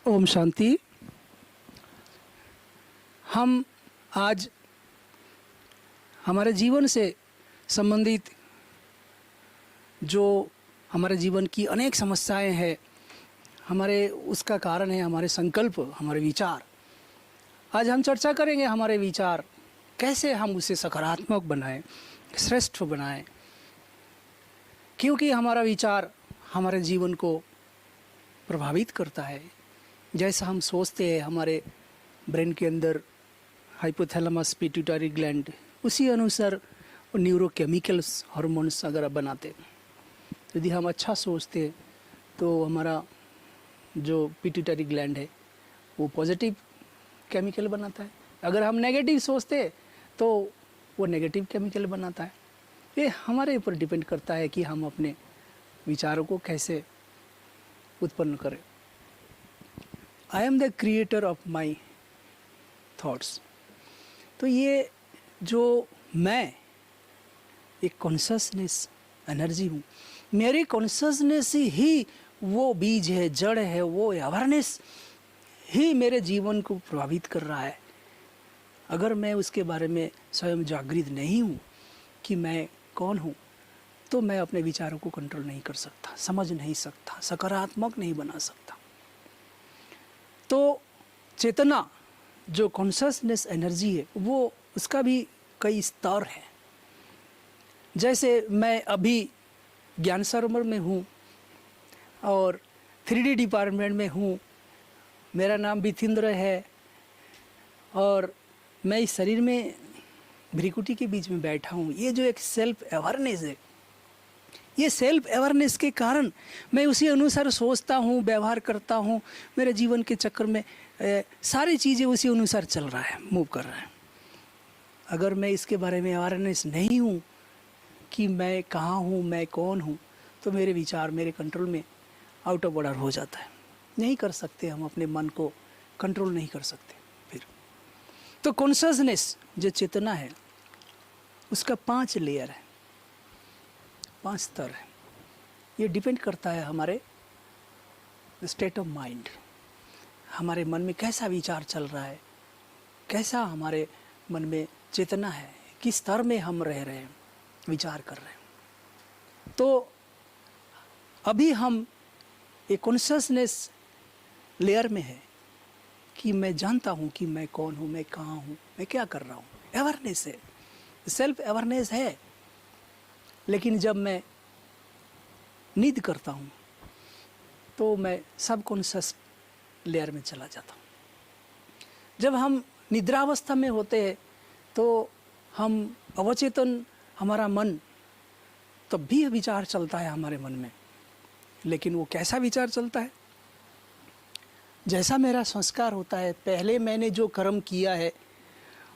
ओम शांति। हम आज हमारे जीवन से संबंधित जो हमारे जीवन की अनेक समस्याएं हैं, हमारे उसका कारण है हमारे संकल्प, हमारे विचार। आज हम चर्चा करेंगे हमारे विचार कैसे हम उसे सकारात्मक बनाएं, श्रेष्ठ बनाएं, क्योंकि हमारा विचार हमारे जीवन को प्रभावित करता है। जैसा हम सोचते हैं हमारे ब्रेन के अंदर हाइपोथैलेमस पिट्यूटरी ग्लैंड उसी अनुसार न्यूरोकेमिकल्स हार्मोन्स अगर बनाते। यदि हम अच्छा सोचते तो हमारा जो पिट्यूटरी ग्लैंड है वो पॉजिटिव केमिकल बनाता है। अगर हम नेगेटिव सोचते तो वो नेगेटिव केमिकल बनाता है। ये हमारे ऊपर डिपेंड करता है कि हम अपने विचारों को कैसे उत्पन्न करें। I am the creator of my thoughts. तो ये जो मैं एक कॉन्शसनेस एनर्जी हूँ, मेरी कॉन्शसनेस ही वो बीज है, जड़ है, वो अवेयरनेस ही मेरे जीवन को प्रभावित कर रहा है। अगर मैं उसके बारे में स्वयं जागृत नहीं हूँ कि मैं कौन हूँ, तो मैं अपने विचारों को कंट्रोल नहीं कर सकता, समझ नहीं सकता, सकारात्मक नहीं बना सकता। तो चेतना जो कॉन्शसनेस एनर्जी है वो उसका भी कई स्तर है। जैसे मैं अभी ज्ञान सरोवर में हूँ और 3D डिपार्टमेंट में हूँ, मेरा नाम बिथिंद्र है और मैं इस शरीर में भ्रिकुटी के बीच में बैठा हूँ। ये जो एक सेल्फ अवेयरनेस है, ये सेल्फ अवेयरनेस के कारण मैं उसी अनुसार सोचता हूँ, व्यवहार करता हूँ। मेरे जीवन के चक्कर में सारी चीज़ें उसी अनुसार चल रहा है, मूव कर रहा है। अगर मैं इसके बारे में अवेयरनेस नहीं हूँ कि मैं कहाँ हूँ, मैं कौन हूँ, तो मेरे विचार मेरे कंट्रोल में आउट ऑफ ऑर्डर हो जाता है। नहीं कर सकते, हम अपने मन को कंट्रोल नहीं कर सकते। फिर तो कॉन्शसनेस जो चेतना है उसका 5 लेयर है, 5 स्तर है। ये डिपेंड करता है हमारे स्टेट ऑफ माइंड, हमारे मन में कैसा विचार चल रहा है, कैसा हमारे मन में चेतना है, किस स्तर में हम रह रहे हैं, विचार कर रहे हैं। तो अभी हम एक कॉन्शसनेस लेयर में है कि मैं जानता हूँ कि मैं कौन हूँ, मैं कहाँ हूँ, मैं क्या कर रहा हूँ। अवेयरनेस है, सेल्फ अवेयरनेस है। लेकिन जब मैं नींद करता हूँ तो मैं सबकॉन्शियस लेयर में चला जाता हूँ। जब हम निद्रावस्था में होते हैं तो हम अवचेतन, हमारा मन तब भी विचार चलता है हमारे मन में। लेकिन वो कैसा विचार चलता है? जैसा मेरा संस्कार होता है, पहले मैंने जो कर्म किया है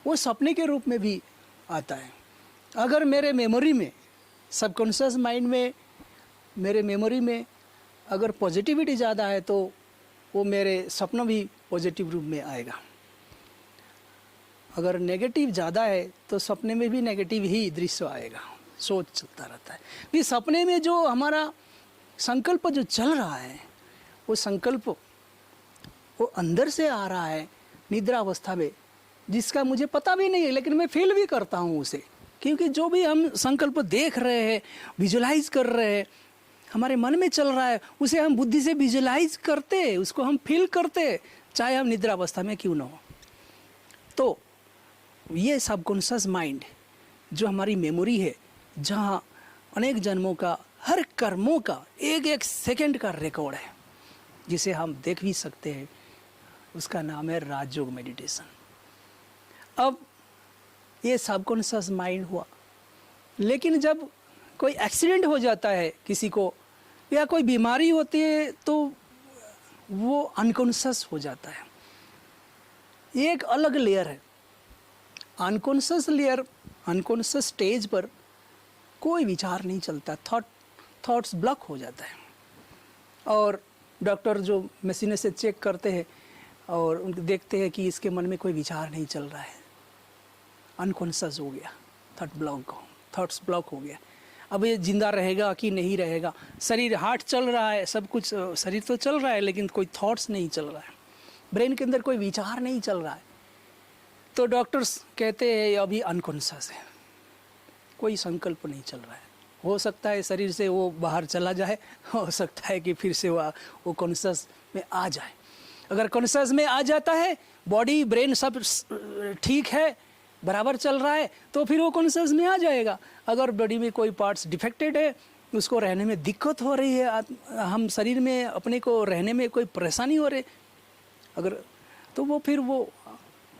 वो सपने के रूप में भी आता है। अगर मेरे मेमोरी में, सबकॉन्शियस माइंड में, मेरे मेमोरी में अगर पॉजिटिविटी ज़्यादा है तो वो मेरे सपना भी पॉजिटिव रूप में आएगा। अगर नेगेटिव ज़्यादा है तो सपने में भी नेगेटिव ही दृश्य आएगा, सोच चलता रहता है। कि सपने में जो हमारा संकल्प जो चल रहा है वो संकल्प वो अंदर से आ रहा है निद्रा अवस्था में, जिसका मुझे पता भी नहीं है, लेकिन मैं फील भी करता हूँ उसे। क्योंकि जो भी हम संकल्प देख रहे हैं, विजुलाइज कर रहे हैं, हमारे मन में चल रहा है, उसे हम बुद्धि से विजुलाइज करते, उसको हम फील करते, चाहे हम निद्रा अवस्था में क्यों ना हो। तो ये सबकॉन्शियस माइंड जो हमारी मेमोरी है, जहाँ अनेक जन्मों का, हर कर्मों का एक एक सेकंड का रिकॉर्ड है, जिसे हम देख भी सकते हैं, उसका नाम है राजयोग मेडिटेशन। अब ये सबकॉन्शियस माइंड हुआ, लेकिन जब कोई एक्सीडेंट हो जाता है किसी को या कोई बीमारी होती है तो वो अनकॉन्शियस हो जाता है। ये एक अलग लेयर है। अनकॉन्शियस लेयर, अनकॉन्शियस स्टेज पर कोई विचार नहीं चलता, थॉट्स ब्लॉक हो जाता है। और डॉक्टर जो मशीन से चेक करते हैं और उनको देखते हैं कि इसके मन में कोई विचार नहीं चल रहा है, अनकॉन्शियस हो गया, थॉट्स ब्लॉक हो गया। अब ये जिंदा रहेगा कि नहीं रहेगा? शरीर, हार्ट चल रहा है, सब कुछ शरीर तो चल रहा है, लेकिन कोई थॉट्स नहीं चल रहा है। ब्रेन के अंदर कोई विचार नहीं चल रहा है, तो डॉक्टर्स कहते हैं ये अभी अनकॉन्शियस है, कोई संकल्प नहीं चल रहा है। हो सकता है शरीर से वो बाहर चला जाए, हो सकता है कि फिर से वो कॉन्शियस में आ जाए। अगर कॉन्शियस में आ जाता है, बॉडी ब्रेन सब ठीक है, बराबर चल रहा है, तो फिर वो कॉन्शियस में आ जाएगा। अगर बॉडी में कोई पार्ट्स डिफेक्टेड है, उसको रहने में दिक्कत हो रही है, हम शरीर में अपने को रहने में कोई परेशानी हो रही अगर, तो वो फिर वो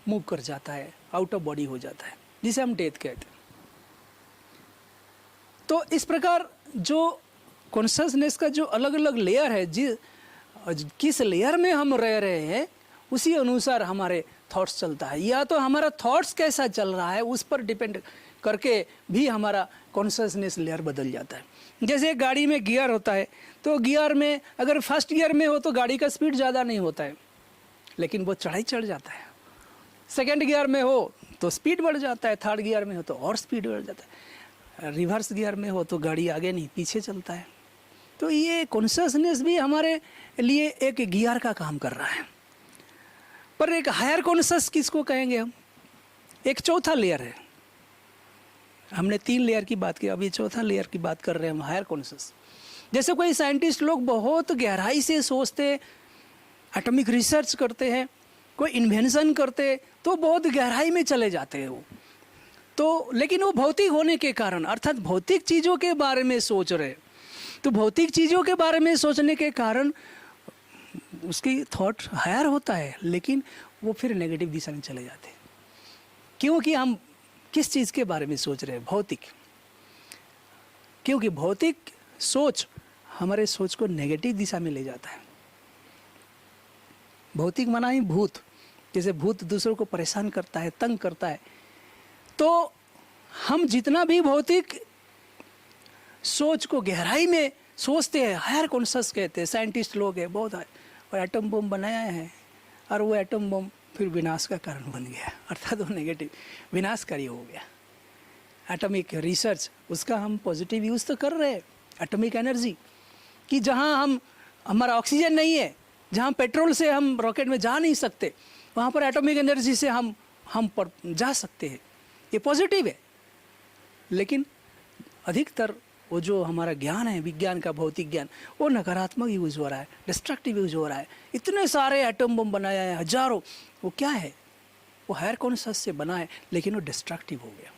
मूव कर जाता है, आउट ऑफ बॉडी हो जाता है, जिसे हम डेथ कहते हैं। तो इस प्रकार जो कॉन्शियसनेस का जो अलग अलग लेयर है, किस लेयर में हम रह रहे हैं उसी अनुसार हमारे थॉट्स चलता है। या तो हमारा थॉट्स कैसा चल रहा है उस पर डिपेंड करके भी हमारा कॉन्शियसनेस लेयर बदल जाता है। जैसे एक गाड़ी में गियर होता है, तो गियर में अगर फर्स्ट गियर में हो तो गाड़ी का स्पीड ज़्यादा नहीं होता है, लेकिन वो चढ़ाई चढ़ जाता है। सेकेंड गियर में हो तो स्पीड बढ़ जाता है, थर्ड गियर में हो तो और स्पीड बढ़ जाता है, रिवर्स गियर में हो तो गाड़ी आगे नहीं पीछे चलता है। तो ये कॉन्शियसनेस भी हमारे लिए एक गियर का काम कर रहा है। पर एक हायर कॉन्शियस किसको कहेंगे हम? एक चौथा लेयर है। हमने 3 लेयर की बात की, अभी चौथा लेयर की बात कर रहे हैं हम, हायर कॉन्शियस। जैसे कोई साइंटिस्ट लोग बहुत गहराई से सोचते, एटॉमिक रिसर्च करते हैं, कोई इन्वेंशन करते, तो बहुत गहराई में चले जाते हैं वो तो। लेकिन वो भौतिक होने के कारण, अर्थात भौतिक चीज़ों के बारे में सोच रहे, तो भौतिक चीज़ों के बारे में सोचने के कारण उसकी थॉट हायर होता है, लेकिन वो फिर नेगेटिव दिशा में चले जाते हैं। क्योंकि हम किस चीज़ के बारे में सोच रहे हैं? भौतिक। क्योंकि भौतिक सोच हमारे सोच को नेगेटिव दिशा में ले जाता है। भौतिक माना ही भूत, जैसे भूत दूसरों को परेशान करता है, तंग करता है। तो हम जितना भी भौतिक सोच को गहराई में सोचते हैं, हायर कॉन्शियस कहते हैं, साइंटिस्ट लोग हैं बहुत, और एटम बम बनाया है, और वो एटम बम फिर विनाश का कारण बन गया, अर्थात वो नेगेटिव विनाशकारी हो गया। एटॉमिक रिसर्च, उसका हम पॉजिटिव यूज़ तो कर रहे हैं, एटॉमिक एनर्जी कि जहाँ हमारा ऑक्सीजन नहीं है, जहाँ पेट्रोल से हम रॉकेट में जा नहीं सकते, वहाँ पर एटॉमिक एनर्जी से हम पर जा सकते हैं, ये पॉजिटिव है। लेकिन अधिकतर वो जो हमारा ज्ञान है, विज्ञान का भौतिक ज्ञान, वो नकारात्मक यूज़ हो रहा है, डिस्ट्रक्टिव यूज़ हो रहा है। इतने सारे एटम बम बनाया है, हजारों, वो क्या है? वो हायर कॉन्शियस से बना है, लेकिन वो डिस्ट्रक्टिव हो गया।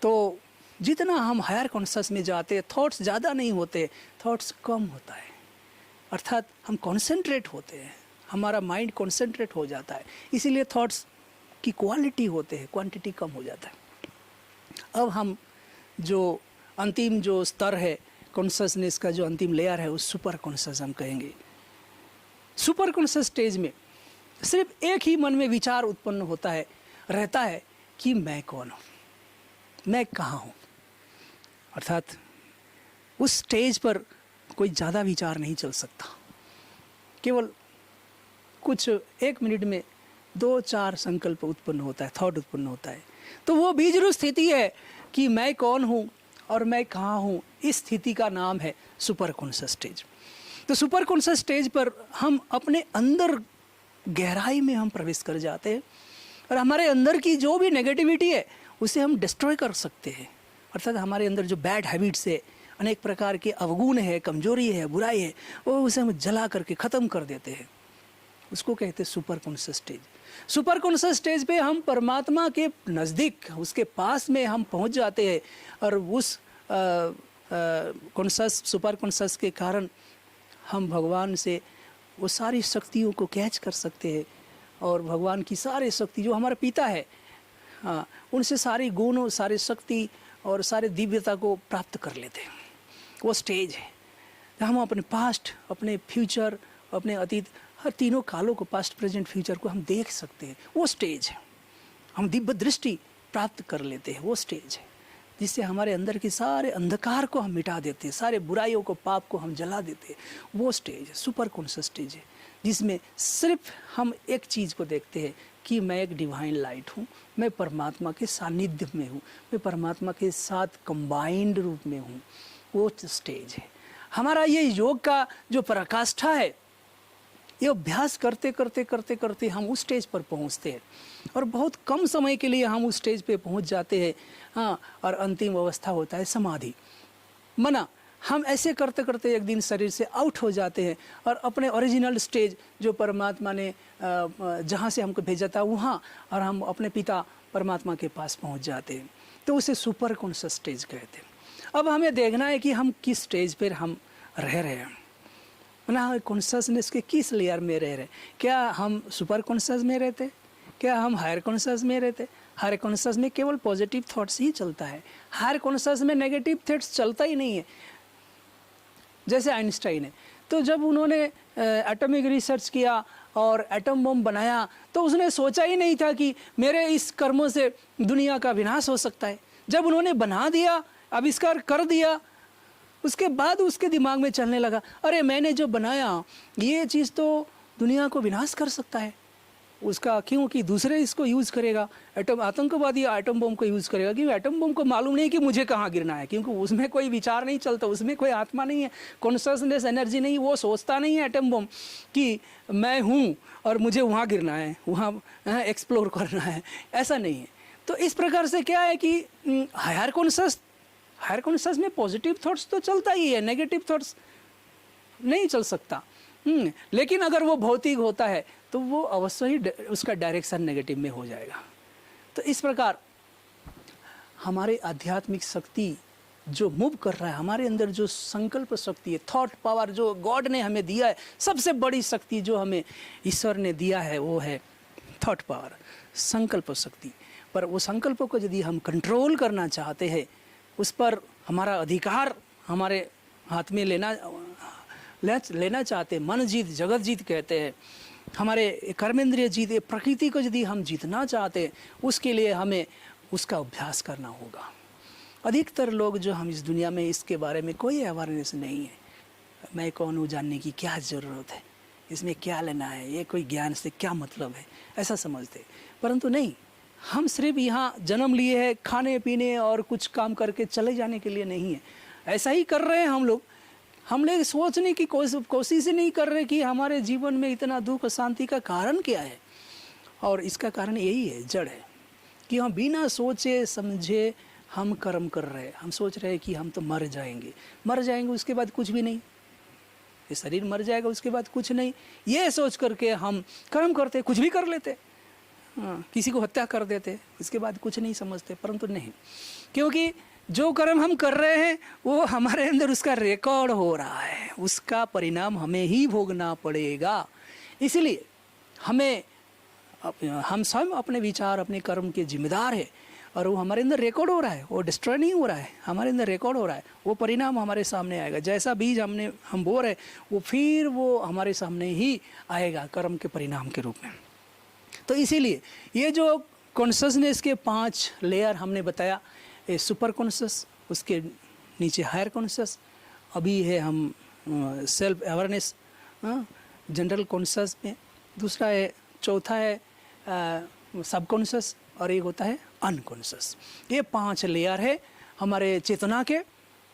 तो जितना हम हायर कॉन्शियस में जाते हैं, थॉट्स ज़्यादा नहीं होते, थॉट्स कम होता है, अर्थात हम कॉन्सेंट्रेट होते हैं, हमारा माइंड कॉन्सेंट्रेट हो जाता है, इसीलिए थॉट्स की क्वालिटी होते हैं, क्वांटिटी कम हो जाता है। अब हम जो अंतिम जो स्तर है कॉन्शियसनेस का, जो अंतिम लेयर है, उस सुपर कॉन्शियस हम कहेंगे। सुपर कॉन्शियस स्टेज में सिर्फ एक ही मन में विचार उत्पन्न होता है, रहता है कि मैं कौन हूँ, मैं कहाँ हूँ। अर्थात उस स्टेज पर कोई ज़्यादा विचार नहीं चल सकता, केवल कुछ 1 मिनट में 2-4 संकल्प उत्पन्न होता है, थॉट उत्पन्न होता है। तो वो बीजरूप स्थिति है कि मैं कौन हूँ और मैं कहाँ हूँ, इस स्थिति का नाम है सुपर कॉन्शियस स्टेज। तो सुपर कॉन्शियस स्टेज पर हम अपने अंदर गहराई में हम प्रवेश कर जाते हैं, और हमारे अंदर की जो भी नेगेटिविटी है उसे हम डिस्ट्रॉय कर सकते हैं। अर्थात हमारे अंदर जो बैड हैबिट्स है, अनेक प्रकार के अवगुण है, कमजोरी है, बुराई है, वो उसे हम जला करके ख़त्म कर देते हैं। उसको कहते हैं super conscious stage. Super conscious stage पे हम परमात्मा के नज़दीक, उसके पास में हम पहुंच जाते हैं, और उस कॉन्शियस, सुपर कॉन्शियस के कारण हम भगवान से वो सारी शक्तियों को कैच कर सकते हैं, और भगवान की सारी शक्ति जो हमारा पिता है, हाँ, उनसे सारी गुण, सारी शक्ति और सारे दिव्यता को प्राप्त कर लेते हैं। वो स्टेज है जहाँ हम अपने पास्ट, अपने फ्यूचर, अपने अतीत, हर तीनों कालों को, पास्ट प्रेजेंट फ्यूचर को हम देख सकते हैं। वो स्टेज है, हम दिव्य दृष्टि प्राप्त कर लेते हैं। वो स्टेज है जिससे हमारे अंदर के सारे अंधकार को हम मिटा देते हैं, सारे बुराइयों को, पाप को हम जला देते हैं। वो स्टेज है, सुपर कॉन्शियस स्टेज है, जिसमें सिर्फ हम एक चीज़ को देखते हैं कि मैं एक डिवाइन लाइट हूँ, मैं परमात्मा के सानिध्य में हूँ, मैं परमात्मा के साथ कंबाइंड रूप में हूँ। वो स्टेज है हमारा। ये योग का जो पराकाष्ठा है, ये अभ्यास करते करते करते करते हम उस स्टेज पर पहुंचते हैं और बहुत कम समय के लिए हम उस स्टेज पे पहुंच जाते हैं। हाँ, और अंतिम अवस्था होता है समाधि। मना हम ऐसे करते करते एक दिन शरीर से आउट हो जाते हैं और अपने ओरिजिनल स्टेज जो परमात्मा ने जहाँ से हमको भेजा था वहाँ, और हम अपने पिता परमात्मा के पास पहुँच जाते हैं। तो उसे सुपर कॉन्शियस स्टेज कहते हैं। अब हमें देखना है कि हम किस स्टेज पर हम रह रहे हैं, ना कॉन्शियसनेस के किस लेयर में रह रहे हैं। क्या हम सुपर कॉन्शियस में रहते, क्या हम हायर कॉन्शियस में रहते? हायर कॉन्शियस में केवल पॉजिटिव थॉट्स ही चलता है, हायर कॉन्शियस में नेगेटिव थॉट्स चलता ही नहीं है। जैसे आइंस्टाइन है, तो जब उन्होंने एटॉमिक रिसर्च किया और एटम बम बनाया तो उसने सोचा ही नहीं था कि मेरे इस कर्मों से दुनिया का विनाश हो सकता है। जब उन्होंने बना दिया, आविष्कार कर दिया, उसके बाद उसके दिमाग में चलने लगा, अरे मैंने जो बनाया ये चीज़ तो दुनिया को विनाश कर सकता है। उसका क्योंकि दूसरे इसको यूज़ करेगा, एटम आतंकवादी एटम बम को यूज़ करेगा, क्योंकि एटम बम को मालूम नहीं कि मुझे कहाँ गिरना है, क्योंकि उसमें कोई विचार नहीं चलता, उसमें कोई आत्मा नहीं है, कॉन्शसनेस एनर्जी नहीं, वो सोचता नहीं है एटम बम कि मैं हूँ और मुझे वहाँ गिरना है, वहाँ एक्सप्लोर करना है, ऐसा नहीं है। तो इस प्रकार से क्या है कि हायर कॉन्शस में पॉजिटिव थॉट्स तो चलता ही है, नेगेटिव थॉट्स नहीं चल सकता। लेकिन अगर वो भौतिक होता है तो वो अवश्य ही उसका डायरेक्शन नेगेटिव में हो जाएगा। तो इस प्रकार हमारे आध्यात्मिक शक्ति जो मूव कर रहा है, हमारे अंदर जो संकल्प शक्ति है, थॉट पावर जो गॉड ने हमें दिया है, सबसे बड़ी शक्ति जो हमें ईश्वर ने दिया है वो है थॉट पावर, संकल्प शक्ति। पर वो संकल्प को यदि हम कंट्रोल करना चाहते हैं, उस पर हमारा अधिकार हमारे हाथ में लेना चाहते हैं, मन जीत जगत जीत कहते हैं, हमारे कर्मेंद्रिय जीत, प्रकृति को यदि हम जीतना चाहते हैं, उसके लिए हमें उसका अभ्यास करना होगा। अधिकतर लोग जो हम इस दुनिया में, इसके बारे में कोई अवेयरनेस नहीं है। मैं कौन हूँ जानने की क्या ज़रूरत है, इसमें क्या लेना है, ये कोई ज्ञान से क्या मतलब है, ऐसा समझते। परंतु नहीं, हम सिर्फ यहाँ जन्म लिए हैं खाने पीने और कुछ काम करके चले जाने के लिए नहीं है। ऐसा ही कर रहे हैं हम लोग सोचने की कोशिश ही नहीं कर रहे कि हमारे जीवन में इतना दुख शांति का कारण क्या है। और इसका कारण यही है, जड़ है कि हम बिना सोचे समझे हम कर्म कर रहे हैं। हम सोच रहे हैं कि हम तो मर जाएंगे उसके बाद कुछ भी नहीं, ये शरीर मर जाएगा उसके बाद कुछ नहीं, ये सोच करके हम कर्म करते, कुछ भी कर लेते। किसी को हत्या कर देते, इसके बाद कुछ नहीं समझते। परंतु नहीं, क्योंकि जो कर्म हम कर रहे हैं वो हमारे अंदर उसका रिकॉर्ड हो रहा है, उसका परिणाम हमें ही भोगना पड़ेगा। इसलिए हम स्वयं अपने विचार, अपने कर्म के जिम्मेदार है, और वो हमारे अंदर रिकॉर्ड हो रहा है, वो डिस्ट्रॉय नहीं हो रहा है, हमारे अंदर रिकॉर्ड हो रहा है। वो परिणाम हमारे सामने आएगा, जैसा बीज हम बो रहे वो फिर वो हमारे सामने ही आएगा कर्म के परिणाम के रूप में। तो इसीलिए ये जो कॉन्शसनेस के 5 लेयर हमने बताया, ये सुपर कॉन्शियस, उसके नीचे हायर कॉन्शियस, अभी है हम सेल्फ अवेयरनेस जनरल कॉन्शियस में, दूसरा है, चौथा है सब कॉन्शियस, और एक होता है अनकॉन्शियस। ये 5 लेयर है हमारे चेतना के।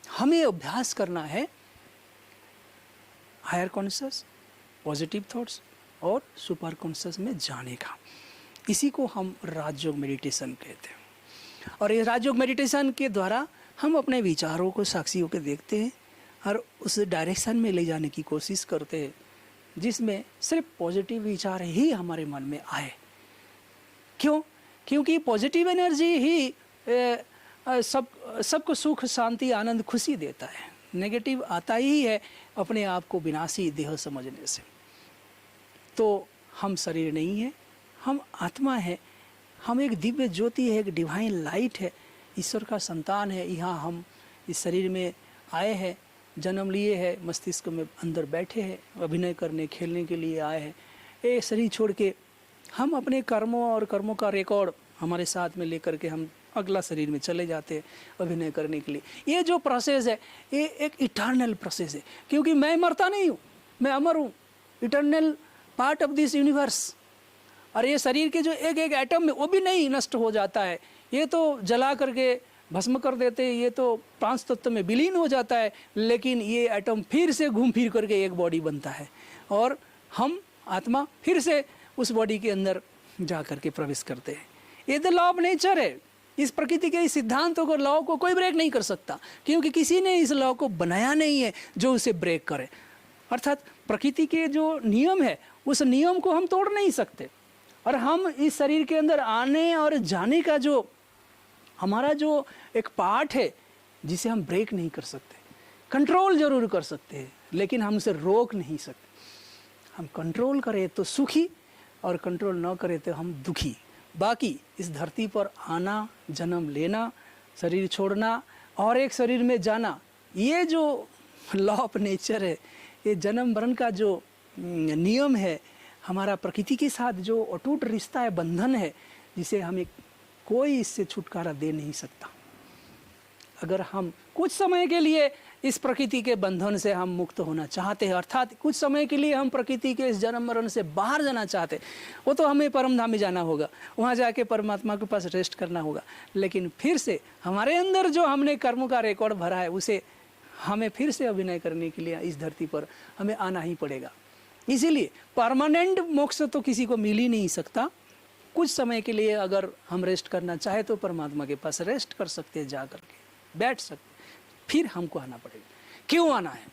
हमें अभ्यास करना है हायर कॉन्शियस, पॉजिटिव थॉट्स और सुपर कॉन्शियस में जाने का। इसी को हम राजयोग मेडिटेशन कहते हैं। और ये राजयोग मेडिटेशन के द्वारा हम अपने विचारों को साक्षी होकर देखते हैं और उस डायरेक्शन में ले जाने की कोशिश करते हैं जिसमें सिर्फ पॉजिटिव विचार ही हमारे मन में आए। क्यों? क्योंकि पॉजिटिव एनर्जी ही सबको सुख, शांति, आनंद, खुशी देता है। नेगेटिव आता ही है अपने आप को विनाशी देह समझने से। तो हम शरीर नहीं है, हम आत्मा है, हम एक दिव्य ज्योति है, एक डिवाइन लाइट है, ईश्वर का संतान है। यहाँ हम इस शरीर में आए हैं, जन्म लिए हैं, मस्तिष्क में अंदर बैठे हैं, अभिनय करने, खेलने के लिए आए हैं। ये शरीर छोड़ के हम अपने कर्मों और कर्मों का रिकॉर्ड हमारे साथ में लेकर के हम अगला शरीर में चले जाते हैं अभिनय करने के लिए। ये जो प्रोसेस है ये एक इटर्नल प्रोसेस है, क्योंकि मैं मरता नहीं हूँ, मैं अमर हूँ, eternal part of this universe. और ये शरीर के जो एक एक एटम में वो भी नहीं नष्ट हो जाता है, ये तो जला करके भस्म कर देते हैं, ये तो 5 तत्व में विलीन हो जाता है, लेकिन ये एटम फिर से घूम फिर करके एक बॉडी बनता है और हम आत्मा फिर से उस बॉडी के अंदर जा करके प्रवेश करते हैं। ये द लॉ ऑफ नेचर है। इस प्रकृति के इस सिद्धांतों को, लॉ को कोई ब्रेक नहीं कर सकता, क्योंकि किसी ने इस लॉ को बनाया नहीं है जो उसे ब्रेक करे। अर्थात प्रकृति के जो नियम है उस नियम को हम तोड़ नहीं सकते। और हम इस शरीर के अंदर आने और जाने का जो हमारा जो एक पार्ट है जिसे हम ब्रेक नहीं कर सकते, कंट्रोल जरूर कर सकते हैं लेकिन हम उसे रोक नहीं सकते। हम कंट्रोल करें तो सुखी और कंट्रोल न करें तो हम दुखी। बाकी इस धरती पर आना, जन्म लेना, शरीर छोड़ना और एक शरीर में जाना, ये जो लॉ ऑफ नेचर है, ये जन्म मरण का जो नियम है, हमारा प्रकृति के साथ जो अटूट रिश्ता है, बंधन है, जिसे हमें कोई इससे छुटकारा दे नहीं सकता। अगर हम कुछ समय के लिए इस प्रकृति के बंधन से हम मुक्त होना चाहते हैं, अर्थात कुछ समय के लिए हम प्रकृति के इस जन्म मरण से बाहर जाना चाहते हैं, वो तो हमें परम धाम में जाना होगा, वहाँ जाके परमात्मा के पास रेस्ट करना होगा। लेकिन फिर से हमारे अंदर जो हमने कर्मों का रिकॉर्ड भरा है उसे हमें फिर से अभिनय करने के लिए इस धरती पर हमें आना ही पड़ेगा। इसीलिए परमानेंट मोक्ष तो किसी को मिल ही नहीं सकता। कुछ समय के लिए अगर हम रेस्ट करना चाहे तो परमात्मा के पास रेस्ट कर सकते हैं, जा करके बैठ सकते, फिर हमको आना पड़ेगा। क्यों आना है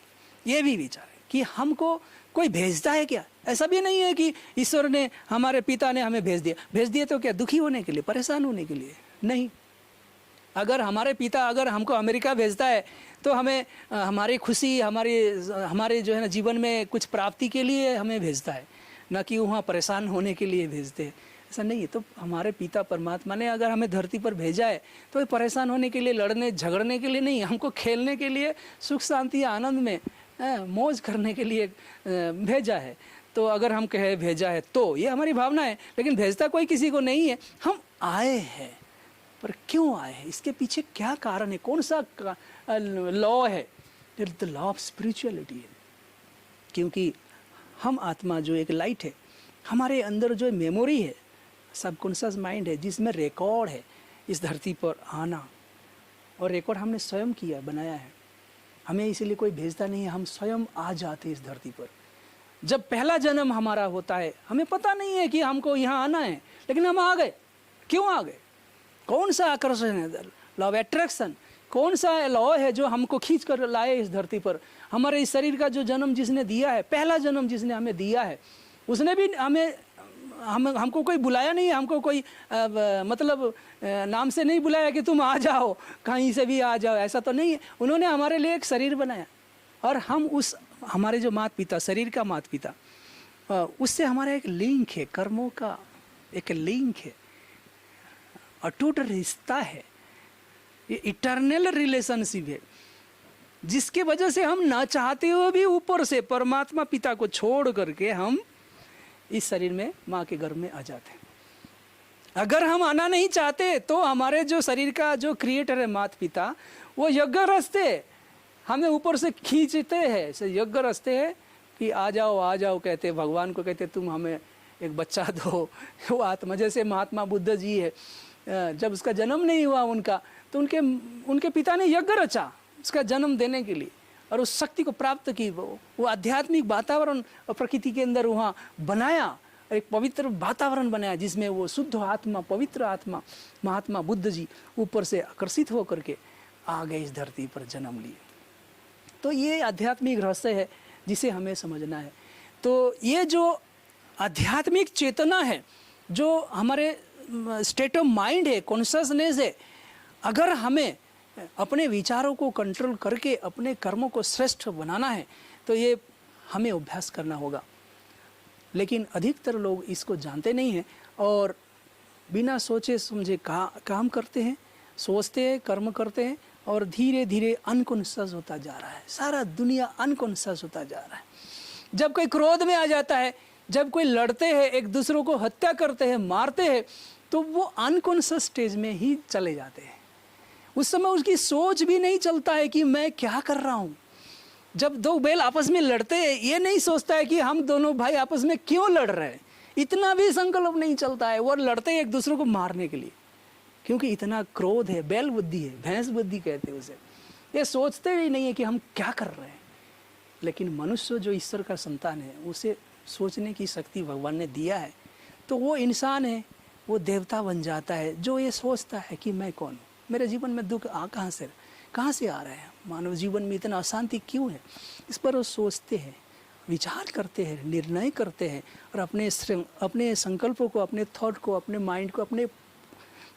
ये भी विचार है कि हमको कोई भेजता है क्या? ऐसा भी नहीं है कि ईश्वर ने, हमारे पिता ने हमें भेज दिया तो क्या दुखी होने के लिए, परेशान होने के लिए? नहीं। अगर हमारे पिता अगर हमको अमेरिका भेजता है तो हमें हमारी खुशी, हमारे जो है ना जीवन में कुछ प्राप्ति के लिए हमें भेजता है, ना कि वहाँ परेशान होने के लिए भेजते हैं। ऐसा नहीं है। तो हमारे पिता परमात्मा ने अगर हमें धरती पर भेजा है तो परेशान होने के लिए, लड़ने झगड़ने के लिए नहीं, हमको खेलने के लिए, सुख शांति आनंद में मौज करने के लिए भेजा है। तो अगर हम कहे भेजा है तो ये हमारी भावना है, लेकिन भेजता कोई किसी को नहीं है। हम आए हैं, पर क्यों आए हैं, इसके पीछे क्या कारण है, कौन सा लॉ है? द लॉ ऑफ स्पिरिचुअलिटी है। क्योंकि हम आत्मा जो एक लाइट है, हमारे अंदर जो मेमोरी है, सबकॉन्शियस माइंड है, जिसमें रिकॉर्ड है इस धरती पर आना, और रिकॉर्ड हमने स्वयं किया, बनाया है। हमें इसीलिए कोई भेजता नहीं है, हम स्वयं आ जाते हैं इस धरती पर। जब पहला जन्म हमारा होता है, हमें पता नहीं है कि हमको यहाँ आना है, लेकिन हम आ गए। क्यों आ गए? कौन सा आकर्षण है? Law of attraction. कौन सा लॉ है जो हमको खींच कर लाए इस धरती पर? हमारे इस शरीर का जो जन्म जिसने दिया है, पहला जन्म जिसने हमें दिया है, उसने भी हमको कोई बुलाया नहीं है, हमको कोई मतलब नाम से नहीं बुलाया कि तुम आ जाओ, कहीं से भी आ जाओ, ऐसा तो नहीं है। उन्होंने हमारे लिए एक शरीर बनाया, और हम उस हमारे जो माता पिता, शरीर का माता पिता, उससे हमारा एक लिंक है, कर्मों का एक लिंक है, अटूट रिश्ता है, ये इटर्नल रिलेशनशिप है, जिसके वजह से हम ना चाहते हुए भी ऊपर से परमात्मा पिता को छोड़ करके हम इस शरीर में, माँ के गर्भ में आ जाते हैं। अगर हम आना नहीं चाहते तो हमारे जो शरीर का जो क्रिएटर है माता पिता, वो यज्ञ रचते हमें ऊपर से खींचते हैं, यज्ञ रचते हैं कि आ जाओ कहते, भगवान को कहते तुम हमें एक बच्चा दो। वो आत्मा, जैसे महात्मा बुद्ध जी है, जब उसका जन्म नहीं हुआ उनका, तो उनके पिता ने यज्ञ रचा उसका जन्म देने के लिए, और उस शक्ति को प्राप्त की। वो आध्यात्मिक वातावरण प्रकृति के अंदर वहाँ बनाया, एक पवित्र वातावरण बनाया, जिसमें वो शुद्ध आत्मा, पवित्र आत्मा महात्मा बुद्ध जी ऊपर से आकर्षित होकर के आ गए इस धरती पर जन्म लिए। तो ये आध्यात्मिक रहस्य है जिसे हमें समझना है। तो ये जो आध्यात्मिक चेतना है, जो हमारे स्टेट ऑफ माइंड है, कॉन्शियसनेस है, अगर हमें अपने विचारों को कंट्रोल करके अपने कर्मों को श्रेष्ठ बनाना है तो ये हमें अभ्यास करना होगा। लेकिन अधिकतर लोग इसको जानते नहीं हैं और बिना सोचे समझे काम करते हैं, सोचते हैं, कर्म करते हैं, और धीरे धीरे अनकॉन्शियस होता जा रहा है। सारा दुनिया अनकॉन्शियस होता जा रहा है। जब कोई क्रोध में आ जाता है, जब कोई लड़ते हैं, एक दूसरों को हत्या करते हैं, मारते हैं, तो वो अनकॉन्शियस स्टेज में ही चले जाते हैं। उस समय उसकी सोच भी नहीं चलता है कि मैं क्या कर रहा हूँ। जब दो बैल आपस में लड़ते हैं, ये नहीं सोचता है कि हम दोनों भाई आपस में क्यों लड़ रहे हैं, इतना भी संकल्प नहीं चलता है। वो लड़ते हैं एक दूसरे को मारने के लिए, क्योंकि इतना क्रोध है, बैल बुद्धि है, भैंस बुद्धि कहते हैं उसे। ये सोचते ही नहीं है कि हम क्या कर रहे हैं। लेकिन मनुष्य जो ईश्वर का संतान है, उसे सोचने की शक्ति भगवान ने दिया है, तो वो इंसान है, वो देवता बन जाता है जो ये सोचता है कि मैं कौन हूँ, मेरे जीवन में दुख कहाँ से आ रहा है, मानव जीवन में इतना अशांति क्यों है। इस पर वो सोचते हैं, विचार करते हैं, निर्णय करते हैं और अपने संकल्पों को, अपने थॉट को, अपने माइंड को अपने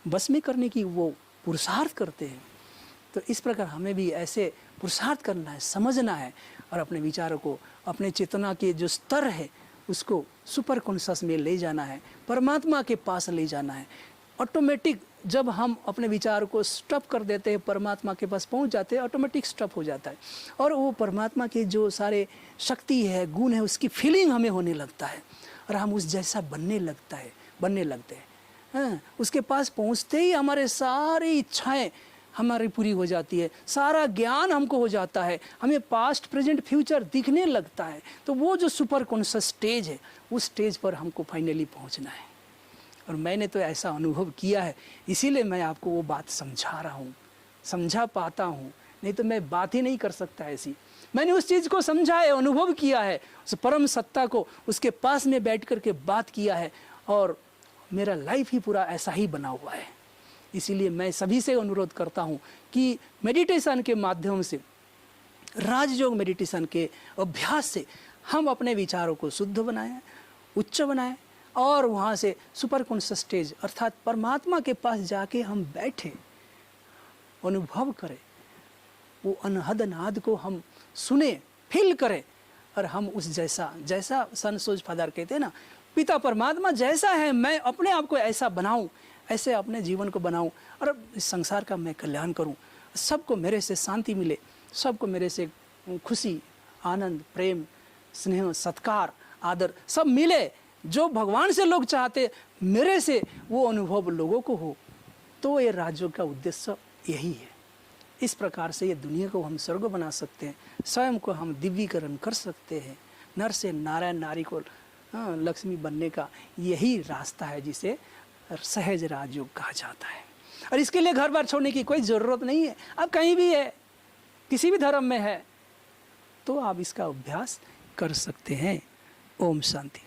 बस में करने की वो पुरुषार्थ करते हैं। तो इस प्रकार हमें भी ऐसे पुरुषार्थ करना है, समझना है और अपने विचारों को, अपने चेतना के जो स्तर है उसको सुपर कॉन्शस में ले जाना है, परमात्मा के पास ले जाना है। ऑटोमेटिक जब हम अपने विचार को स्टॉप कर देते हैं, परमात्मा के पास पहुंच जाते हैं, ऑटोमेटिक स्टॉप हो जाता है और वो परमात्मा के जो सारे शक्ति है, गुण है, उसकी फीलिंग हमें होने लगता है और हम उस जैसा बनने लगते हैं। हाँ, उसके पास पहुंचते ही हमारे सारी इच्छाएं हमारी पूरी हो जाती है, सारा ज्ञान हमको हो जाता है, हमें पास्ट प्रेजेंट फ्यूचर दिखने लगता है। तो वो जो सुपर कॉन्शियस स्टेज है, उस स्टेज पर हमको फाइनली पहुंचना है। और मैंने तो ऐसा अनुभव किया है, इसीलिए मैं आपको वो बात समझा रहा हूँ, समझा पाता हूँ, नहीं तो मैं बात ही नहीं कर सकता ऐसी। मैंने उस चीज़ को समझा है, अनुभव किया है, उस परम सत्ता को उसके पास में बैठ कर के बात किया है और मेरा लाइफ ही पूरा ऐसा ही बना हुआ है। इसीलिए मैं सभी से अनुरोध करता हूँ कि मेडिटेशन के माध्यम से, राजयोग मेडिटेशन के अभ्यास से हम अपने विचारों को शुद्ध बनाएं, उच्च बनाएं और वहाँ से सुपर कॉन्शियस स्टेज अर्थात परमात्मा के पास जाके हम बैठे, अनुभव करें, वो अनहद नाद को हम सुने, फील करें और हम उस जैसा सन सोज फादर कहते हैं ना, पिता परमात्मा जैसा है मैं अपने आप को ऐसा बनाऊं, ऐसे अपने जीवन को बनाऊं और इस संसार का मैं कल्याण करूं, सबको मेरे से शांति मिले, सबको मेरे से खुशी, आनंद, प्रेम, स्नेह, सत्कार, आदर सब मिले, जो भगवान से लोग चाहते मेरे से वो अनुभव लोगों को हो। तो ये राजयोग का उद्देश्य यही है। इस प्रकार से ये दुनिया को हम स्वर्ग बना सकते हैं, स्वयं को हम दिव्यीकरण कर सकते हैं, नर से नारायण, नारी को लक्ष्मी बनने का यही रास्ता है जिसे सहज राजयोग कहा जाता है। और इसके लिए घर बार छोड़ने की कोई ज़रूरत नहीं है। आप कहीं भी है, किसी भी धर्म में है, तो आप इसका अभ्यास कर सकते हैं। ओम शांति।